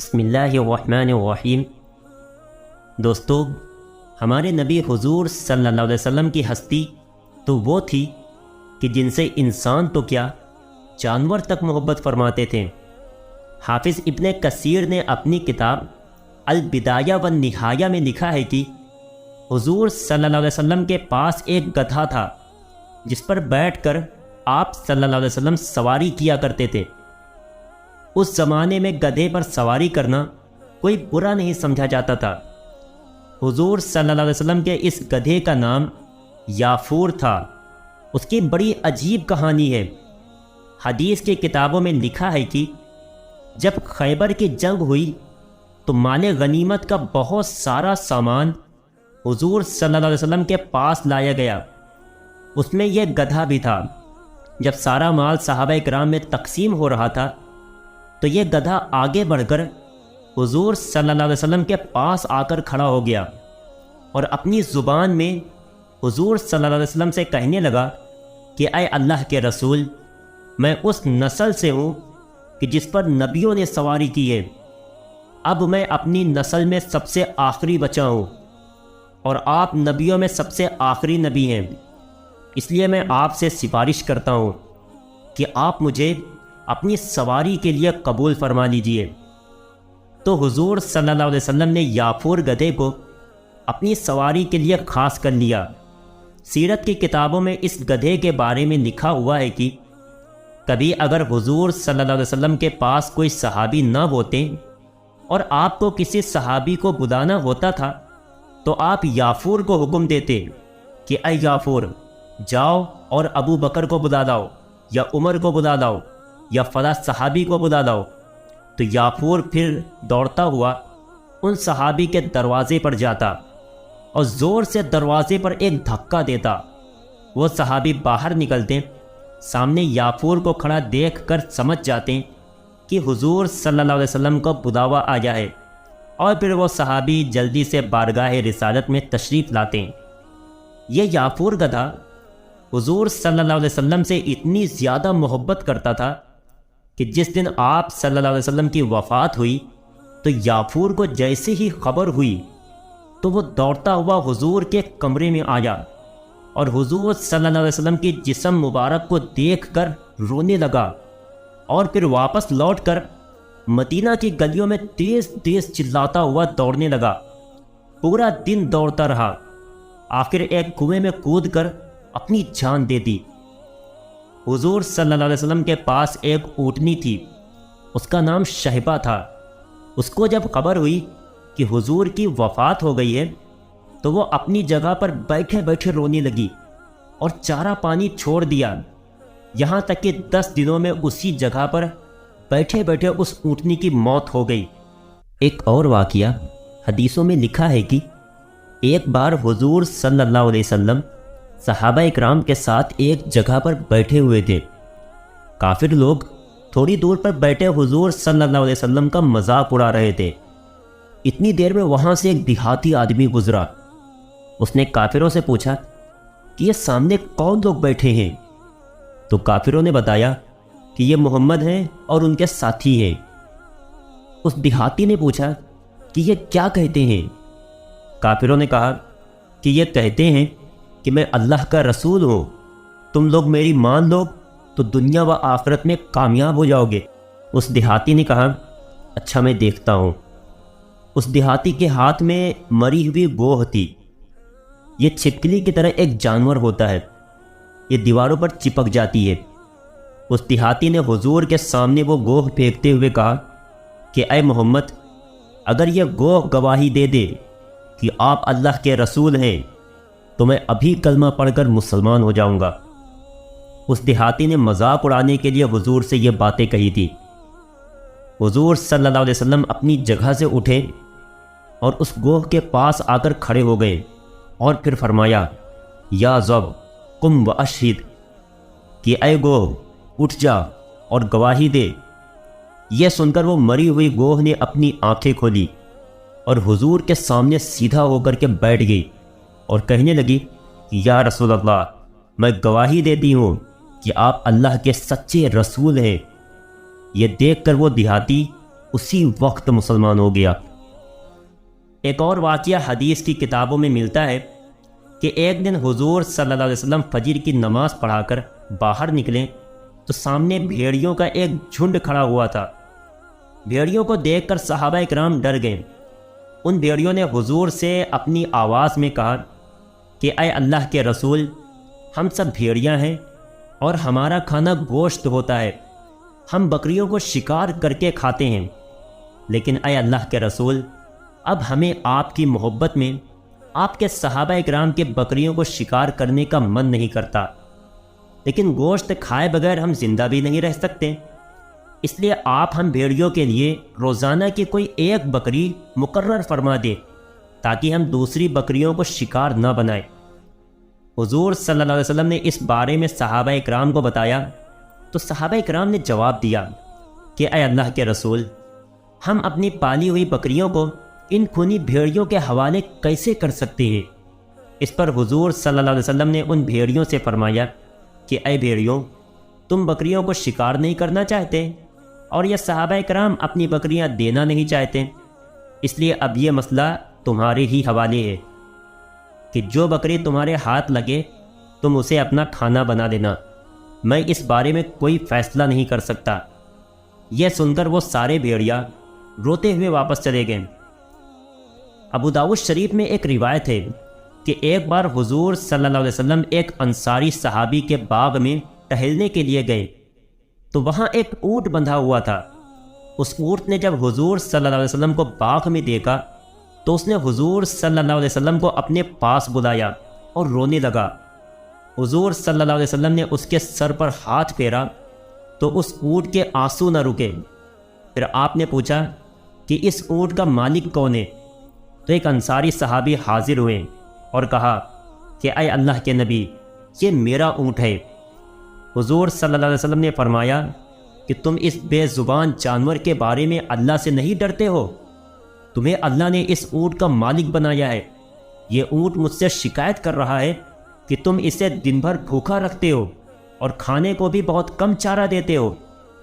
بسم اللہ الرحمن الرحیم۔ دوستو، ہمارے نبی حضور صلی اللہ علیہ وسلم کی ہستی تو وہ تھی کہ جن سے انسان تو کیا جانور تک محبت فرماتے تھے۔ حافظ ابن کثیر نے اپنی کتاب البدایہ والنہایہ میں لکھا ہے کہ حضور صلی اللہ علیہ وسلم کے پاس ایک گدھا تھا جس پر بیٹھ کر آپ صلی اللہ علیہ وسلم سواری کیا کرتے تھے۔ اس زمانے میں گدھے پر سواری کرنا کوئی برا نہیں سمجھا جاتا تھا۔ حضور صلی اللہ علیہ وسلم کے اس گدھے کا نام یافور تھا۔ اس کی بڑی عجیب کہانی ہے۔ حدیث کی کتابوں میں لکھا ہے کہ جب خیبر کی جنگ ہوئی تو مال غنیمت کا بہت سارا سامان حضور صلی اللہ علیہ وسلم کے پاس لایا گیا۔ اس میں یہ گدھا بھی تھا۔ جب سارا مال صحابہ کرام میں تقسیم ہو رہا تھا تو یہ گدھا آگے بڑھ کر حضور صلی اللہ علیہ وسلم کے پاس آ کر کھڑا ہو گیا اور اپنی زبان میں حضور صلی اللہ علیہ وسلم سے کہنے لگا کہ اے اللہ کے رسول، میں اس نسل سے ہوں کہ جس پر نبیوں نے سواری کی ہے۔ اب میں اپنی نسل میں سب سے آخری بچہ ہوں اور آپ نبیوں میں سب سے آخری نبی ہیں، اس لیے میں آپ سے سفارش کرتا ہوں کہ آپ مجھے اپنی سواری کے لیے قبول فرما لیجئے۔ تو حضور صلی اللہ علیہ وسلم نے یافور گدھے کو اپنی سواری کے لیے خاص کر لیا۔ سیرت کی کتابوں میں اس گدھے کے بارے میں لکھا ہوا ہے کہ کبھی اگر حضور صلی اللہ علیہ وسلم کے پاس کوئی صحابی نہ ہوتے اور آپ کو کسی صحابی کو بلانا ہوتا تھا تو آپ یافور کو حکم دیتے کہ اے یافور، جاؤ اور ابو بکر کو بلا لاؤ یا عمر کو بلا لاؤ یا فلاں صحابی کو بلا لاؤ۔ تو یافور پھر دوڑتا ہوا ان صحابی کے دروازے پر جاتا اور زور سے دروازے پر ایک دھکا دیتا۔ وہ صحابی باہر نکلتے، سامنے یافور کو کھڑا دیکھ کر سمجھ جاتے کہ حضور صلی اللہ علیہ وسلم کو بلاوا آیا ہے، اور پھر وہ صحابی جلدی سے بارگاہ رسالت میں تشریف لاتے۔ یہ یافور گدھا حضور صلی اللہ علیہ وسلم سے اتنی زیادہ محبت کرتا تھا کہ جس دن آپ صلی اللہ علیہ وسلم کی وفات ہوئی تو یافور کو جیسے ہی خبر ہوئی تو وہ دوڑتا ہوا حضور کے کمرے میں آیا اور حضور صلی اللہ علیہ وسلم کی جسم مبارک کو دیکھ کر رونے لگا، اور پھر واپس لوٹ کر مدینہ کی گلیوں میں تیز تیز چلاتا ہوا دوڑنے لگا۔ پورا دن دوڑتا رہا، آخر ایک کنویں میں کود کر اپنی جان دے دی۔ حضور صلی اللہ علیہ وسلم کے پاس ایک اونٹنی تھی، اس کا نام شہبہ تھا۔ اس کو جب خبر ہوئی کہ حضور کی وفات ہو گئی ہے تو وہ اپنی جگہ پر بیٹھے بیٹھے رونے لگی اور چارہ پانی چھوڑ دیا، یہاں تک کہ 10 دنوں میں اسی جگہ پر بیٹھے بیٹھے اس اونٹنی کی موت ہو گئی۔ ایک اور واقعہ حدیثوں میں لکھا ہے کہ ایک بار حضور صلی اللہ علیہ وسلم صحابہ اکرام کے ساتھ ایک جگہ پر بیٹھے ہوئے تھے۔ کافر لوگ تھوڑی دور پر بیٹھے حضور صلی اللہ علیہ وسلم کا مذاق اڑا رہے تھے۔ اتنی دیر میں وہاں سے ایک دیہاتی آدمی گزرا۔ اس نے کافروں سے پوچھا کہ یہ سامنے کون لوگ بیٹھے ہیں؟ تو کافروں نے بتایا کہ یہ محمد ہیں اور ان کے ساتھی ہیں۔ اس دیہاتی نے پوچھا کہ یہ کیا کہتے ہیں؟ کافروں نے کہا کہ یہ کہتے ہیں کہ میں اللہ کا رسول ہوں، تم لوگ میری مان لو تو دنیا و آخرت میں کامیاب ہو جاؤ گے۔ اس دیہاتی نے کہا اچھا میں دیکھتا ہوں۔ اس دیہاتی کے ہاتھ میں مری ہوئی گوہ تھی۔ یہ چھپکلی کی طرح ایک جانور ہوتا ہے، یہ دیواروں پر چپک جاتی ہے۔ اس دیہاتی نے حضور کے سامنے وہ گوہ پھینکتے ہوئے کہا کہ اے محمد، اگر یہ گوہ گواہی دے دے کہ آپ اللہ کے رسول ہیں تو میں ابھی کلمہ پڑھ کر مسلمان ہو جاؤں گا۔ اس دیہاتی نے مذاق اڑانے کے لیے حضور سے یہ باتیں کہی تھی۔ حضور صلی اللہ علیہ وسلم اپنی جگہ سے اٹھے اور اس گوہ کے پاس آ کر کھڑے ہو گئے اور پھر فرمایا یا ذب قم و اشہد، کہ اے گوہ اٹھ جا اور گواہی دے۔ یہ سن کر وہ مری ہوئی گوہ نے اپنی آنکھیں کھولی اور حضور کے سامنے سیدھا ہو کر کے بیٹھ گئی اور کہنے لگی کہ یا رسول اللہ، میں گواہی دیتی ہوں کہ آپ اللہ کے سچے رسول ہیں۔ یہ دیکھ کر وہ دیہاتی اسی وقت مسلمان ہو گیا۔ ایک اور واقعہ حدیث کی کتابوں میں ملتا ہے کہ ایک دن حضور صلی اللہ علیہ وسلم فجر کی نماز پڑھا کر باہر نکلیں تو سامنے بھیڑیوں کا ایک جھنڈ کھڑا ہوا تھا۔ بھیڑیوں کو دیکھ کر صحابہ اکرام ڈر گئے۔ ان بھیڑیوں نے حضور سے اپنی آواز میں کہا کہ اے اللہ کے رسول، ہم سب بھیڑیاں ہیں اور ہمارا کھانا گوشت ہوتا ہے، ہم بکریوں کو شکار کر کے کھاتے ہیں، لیکن اے اللہ کے رسول، اب ہمیں آپ کی محبت میں آپ کے صحابہ اکرام کے بکریوں کو شکار کرنے کا من نہیں کرتا، لیکن گوشت کھائے بغیر ہم زندہ بھی نہیں رہ سکتے، اس لیے آپ ہم بھیڑیوں کے لیے روزانہ کی کوئی ایک بکری مقرر فرما دیں تاکہ ہم دوسری بکریوں کو شکار نہ بنائیں۔ حضور صلی اللہ علیہ وسلم نے اس بارے میں صحابہ اکرام کو بتایا تو صحابہ اکرام نے جواب دیا کہ اے اللہ کے رسول، ہم اپنی پالی ہوئی بکریوں کو ان خونی بھیڑیوں کے حوالے کیسے کر سکتے ہیں؟ اس پر حضور صلی اللہ علیہ وسلم نے ان بھیڑیوں سے فرمایا کہ اے بھیڑیوں، تم بکریوں کو شکار نہیں کرنا چاہتے اور یہ صحابہ اکرام اپنی بکریاں دینا نہیں چاہتے، اس لیے اب یہ مسئلہ تمہارے ہی حوالے ہے کہ جو بکری تمہارے ہاتھ لگے تم اسے اپنا کھانا بنا دینا، میں اس بارے میں کوئی فیصلہ نہیں کر سکتا۔ یہ سن کر وہ سارے بھیڑیا روتے ہوئے واپس چلے گئے۔ ابو داؤد شریف میں ایک روایت ہے کہ ایک بار حضور صلی اللہ علیہ وسلم ایک انصاری صحابی کے باغ میں ٹہلنے کے لیے گئے تو وہاں ایک اونٹ بندھا ہوا تھا۔ اس اونٹ نے جب حضور صلی اللہ علیہ وسلم کو باغ میں دیکھا تو اس نے حضور صلی اللہ علیہ وسلم کو اپنے پاس بلایا اور رونے لگا۔ حضور صلی اللہ علیہ وسلم نے اس کے سر پر ہاتھ پھیرا تو اس اونٹ کے آنسو نہ رکے۔ پھر آپ نے پوچھا کہ اس اونٹ کا مالک کون ہے؟ تو ایک انصاری صحابی حاضر ہوئے اور کہا کہ اے اللہ کے نبی، یہ میرا اونٹ ہے۔ حضور صلی اللہ علیہ وسلم نے فرمایا کہ تم اس بے زبان جانور کے بارے میں اللہ سے نہیں ڈرتے ہو؟ تمہیں اللہ نے اس اونٹ کا مالک بنایا ہے، یہ اونٹ مجھ سے شکایت کر رہا ہے کہ تم اسے دن بھر بھوکا رکھتے ہو اور کھانے کو بھی بہت کم چارہ دیتے ہو،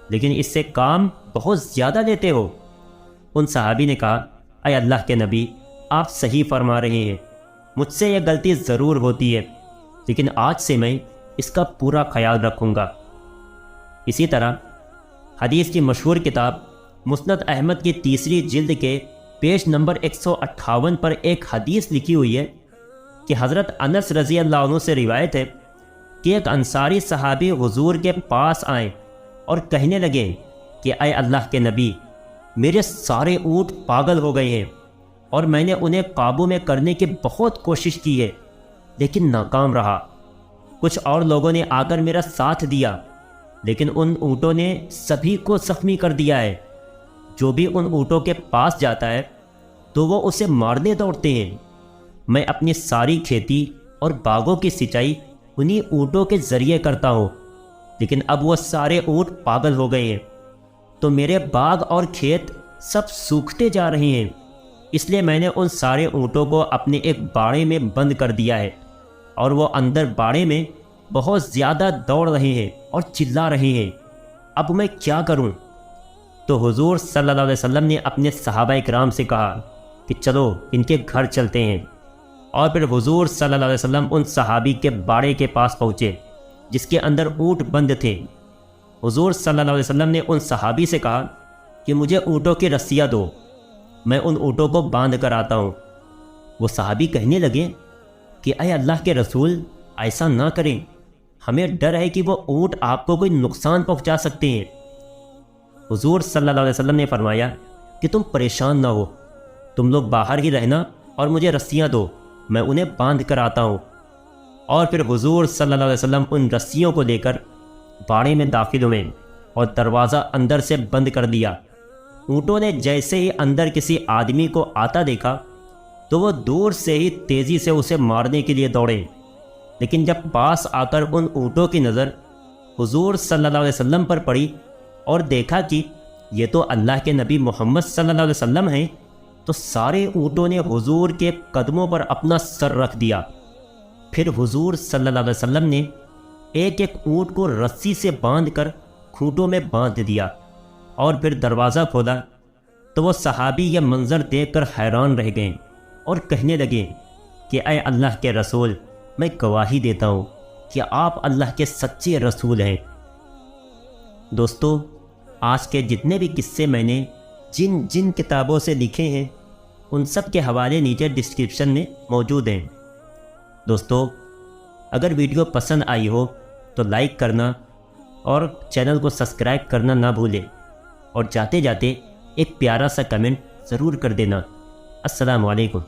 لیکن اس سے کام بہت زیادہ لیتے ہو۔ ان صحابی نے کہا اے اللہ کے نبی، آپ صحیح فرما رہے ہیں، مجھ سے یہ غلطی ضرور ہوتی ہے، لیکن آج سے میں اس کا پورا خیال رکھوں گا۔ اسی طرح حدیث کی مشہور کتاب مسند احمد کی تیسری جلد کے پیج نمبر 158 پر ایک حدیث لکھی ہوئی ہے کہ حضرت انس رضی اللہ عنہ سے روایت ہے کہ ایک انصاری صحابی حضور کے پاس آئے اور کہنے لگے کہ اے اللہ کے نبی، میرے سارے اونٹ پاگل ہو گئے ہیں اور میں نے انہیں قابو میں کرنے کی بہت کوشش کی ہے لیکن ناکام رہا۔ کچھ اور لوگوں نے آ کر میرا ساتھ دیا لیکن ان اونٹوں نے سبھی کو زخمی کر دیا ہے۔ جو بھی ان اونٹوں کے پاس جاتا ہے تو وہ اسے مارنے دوڑتے ہیں۔ میں اپنی ساری کھیتی اور باغوں کی سینچائی انہی اونٹوں کے ذریعے کرتا ہوں، لیکن اب وہ سارے اونٹ پاگل ہو گئے ہیں تو میرے باغ اور کھیت سب سوکھتے جا رہے ہیں، اس لیے میں نے ان سارے اونٹوں کو اپنے ایک باڑے میں بند کر دیا ہے اور وہ اندر باڑے میں بہت زیادہ دوڑ رہے ہیں اور چلا رہے ہیں، اب میں کیا کروں؟ تو حضور صلی اللہ علیہ وسلم نے اپنے صحابہ اکرام سے کہا کہ چلو ان کے گھر چلتے ہیں، اور پھر حضور صلی اللہ علیہ وسلم ان صحابی کے باڑے کے پاس پہنچے جس کے اندر اونٹ بند تھے۔ حضور صلی اللہ علیہ وسلم نے ان صحابی سے کہا کہ مجھے اونٹوں کی رسیاں دو، میں ان اونٹوں کو باندھ کر آتا ہوں۔ وہ صحابی کہنے لگے کہ اے اللہ کے رسول، ایسا نہ کریں، ہمیں ڈر ہے کہ وہ اونٹ آپ کو کوئی نقصان پہنچا سکتے ہیں۔ حضور صلی اللہ علیہ وسلم نے فرمایا کہ تم پریشان نہ ہو، تم لوگ باہر ہی رہنا اور مجھے رسیاں دو، میں انہیں باندھ کر آتا ہوں۔ اور پھر حضور صلی اللہ علیہ وسلم ان رسیوں کو لے کر باڑے میں داخل ہوئے اور دروازہ اندر سے بند کر دیا۔ اونٹوں نے جیسے ہی اندر کسی آدمی کو آتا دیکھا تو وہ دور سے ہی تیزی سے اسے مارنے کے لیے دوڑے، لیکن جب پاس آ کر ان اونٹوں کی نظر حضور صلی اللہ علیہ وسلم پر پڑی اور دیکھا کہ یہ تو اللہ کے نبی محمد صلی اللہ علیہ وسلم ہیں، تو سارے اونٹوں نے حضور کے قدموں پر اپنا سر رکھ دیا۔ پھر حضور صلی اللہ علیہ وسلم نے ایک ایک اونٹ کو رسی سے باندھ کر کھوٹوں میں باندھ دیا اور پھر دروازہ کھولا تو وہ صحابی یہ منظر دیکھ کر حیران رہ گئے اور کہنے لگے کہ اے اللہ کے رسول، میں گواہی دیتا ہوں کہ آپ اللہ کے سچے رسول ہیں۔ دوستو، آج کے جتنے بھی قصے میں نے جن کتابوں سے لکھے ہیں ان سب کے حوالے نیچے ڈسکرپشن میں موجود ہیں۔ دوستو، اگر ویڈیو پسند آئی ہو تو لائک کرنا اور چینل کو سبسکرائب کرنا نہ بھولیں، اور جاتے جاتے ایک پیارا سا کمنٹ ضرور کر دینا۔ السلام علیکم۔